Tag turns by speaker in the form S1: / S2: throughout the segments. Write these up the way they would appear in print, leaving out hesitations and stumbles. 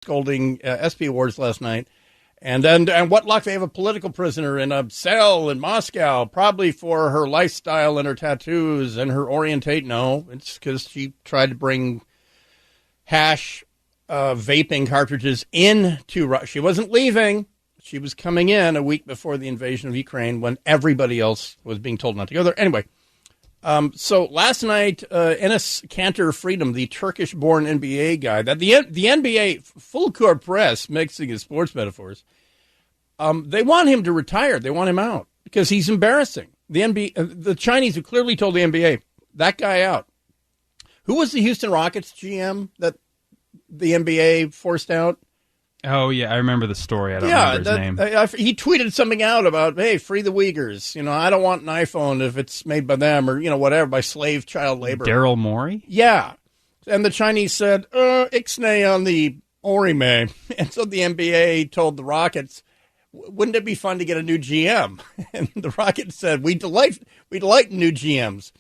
S1: scolding SP awards last night. And what luck, they have a political prisoner in a cell in Moscow, probably for her lifestyle and her tattoos and her orientate. No, it's because she tried to bring hash vaping cartridges into Russia. She wasn't leaving. She was coming in a week before the invasion of Ukraine when everybody else was being told not to go there. Anyway, so last night, Enes Kanter Freedom, the Turkish-born NBA guy, that the NBA, full court press, mixing his sports metaphors, they want him to retire. They want him out because he's embarrassing. The NBA, the Chinese have clearly told the NBA, that guy out. Who was the Houston Rockets GM that the NBA forced out?
S2: Oh, yeah, I remember the story. I don't remember his name.
S1: He tweeted something out about, hey, free the Uyghurs. I don't want an iPhone if it's made by them or, whatever, by slave child labor.
S2: Daryl Morey?
S1: Yeah. And the Chinese said, ixnay on the Orime. And so the NBA told the Rockets, wouldn't it be fun to get a new GM? And the Rockets said, we delight in new GMs.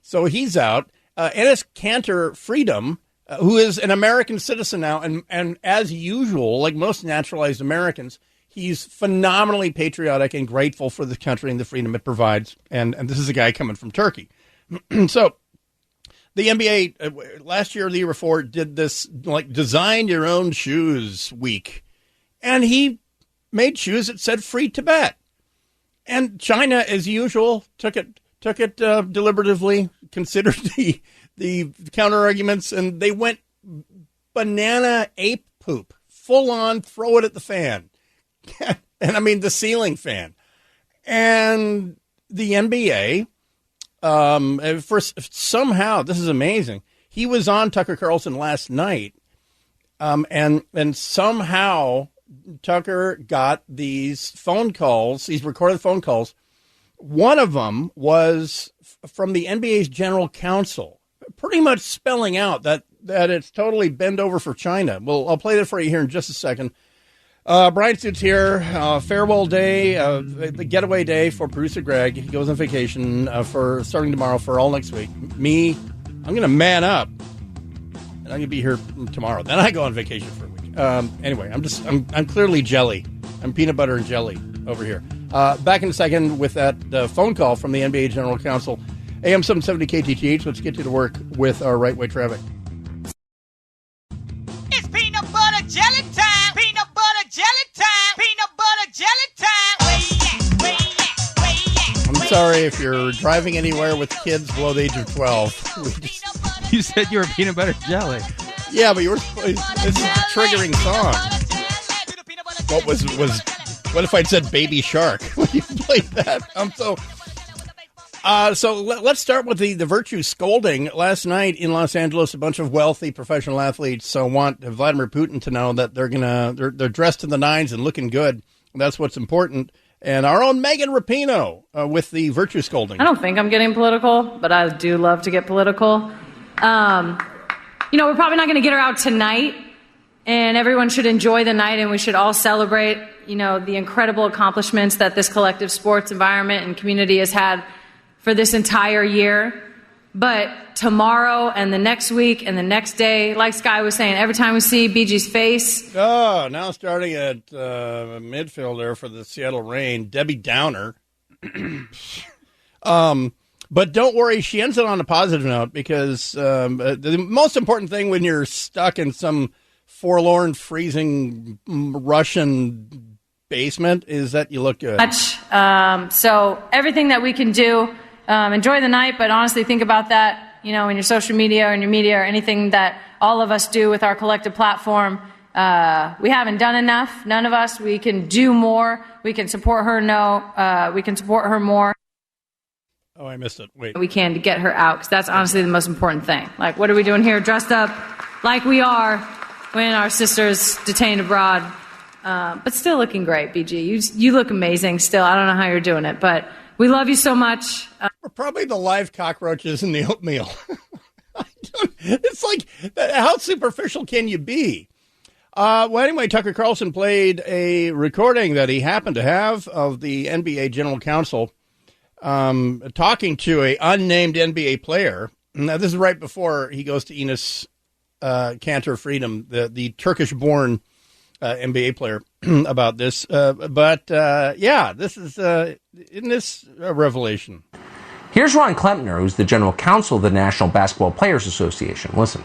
S1: So he's out. Enes Kanter Freedom, who is an American citizen now, and as usual, like most naturalized Americans, he's phenomenally patriotic and grateful for the country and the freedom it provides. And this is a guy coming from Turkey. So the NBA, last year or the year before, did this, design your own shoes week. And he made shoes that said free Tibet. And China, as usual, took it deliberatively, considered the counter arguments, and they went banana ape poop, full on, throw it at the fan. And I mean the ceiling fan. And the NBA, somehow, this is amazing. He was on Tucker Carlson last night, and somehow Tucker got these phone calls, these recorded phone calls. One of them was from the NBA's general counsel, pretty much spelling out that it's totally bend over for China. Well, I'll play that for you here in just a second. Bryan Suits here, farewell day, the getaway day for producer Greg. He goes on vacation for starting tomorrow for all next week. Me, I'm going to man up, and I'm going to be here tomorrow. Then I go on vacation for a week. Anyway, I'm clearly jelly. I'm peanut butter and jelly over here. Back in a second with that phone call from the NBA General Counsel. AM 770 KTTH. Let's get you to work with our right-way traffic.
S3: It's peanut butter jelly time. Peanut butter jelly time. Peanut butter jelly time. Where you at?
S1: I'm sorry if you're driving anywhere with kids below the age of 12.
S2: You said you were peanut butter jelly.
S1: Yeah, but this is a triggering song. What if I'd said Baby Shark when you played that? So let's start with the virtue scolding. Last night in Los Angeles, a bunch of wealthy professional athletes want Vladimir Putin to know that they're dressed to the nines and looking good. That's what's important. And our own Megan Rapinoe with the virtue scolding.
S4: I don't think I'm getting political, but I do love to get political. We're probably not going to get her out tonight, and everyone should enjoy the night, and we should all celebrate, the incredible accomplishments that this collective sports environment and community has had for this entire year. But tomorrow and the next week and the next day, like Sky was saying, every time we see BG's face.
S1: Oh, now starting at midfielder for the Seattle Reign, Debbie Downer. But don't worry, she ends it on a positive note because the most important thing when you're stuck in some forlorn, freezing Russian basement is that you look good.
S4: So everything that we can do, enjoy the night, but honestly think about that, in your social media or in your media or anything that all of us do with our collective platform. We haven't done enough. None of us. We can do more. We can support her. We can support her more.
S1: Oh, I missed it. Wait.
S4: We can to get her out, because that's honestly the most important thing. Like, what are we doing here dressed up like we are when our sister's detained abroad? But still looking great, BG. You look amazing still. I don't know how you're doing it, but we love you so much.
S1: We're probably the live cockroaches in the oatmeal. It's like, how superficial can you be? Anyway, Tucker Carlson played a recording that he happened to have of the NBA General Counsel talking to a unnamed NBA player. Now, this is right before he goes to Enes Kanter Freedom, the Turkish-born NBA player, about this. But this is isn't this a revelation?
S5: Here's Ron Klempner, who's the general counsel of the National Basketball Players Association. Listen.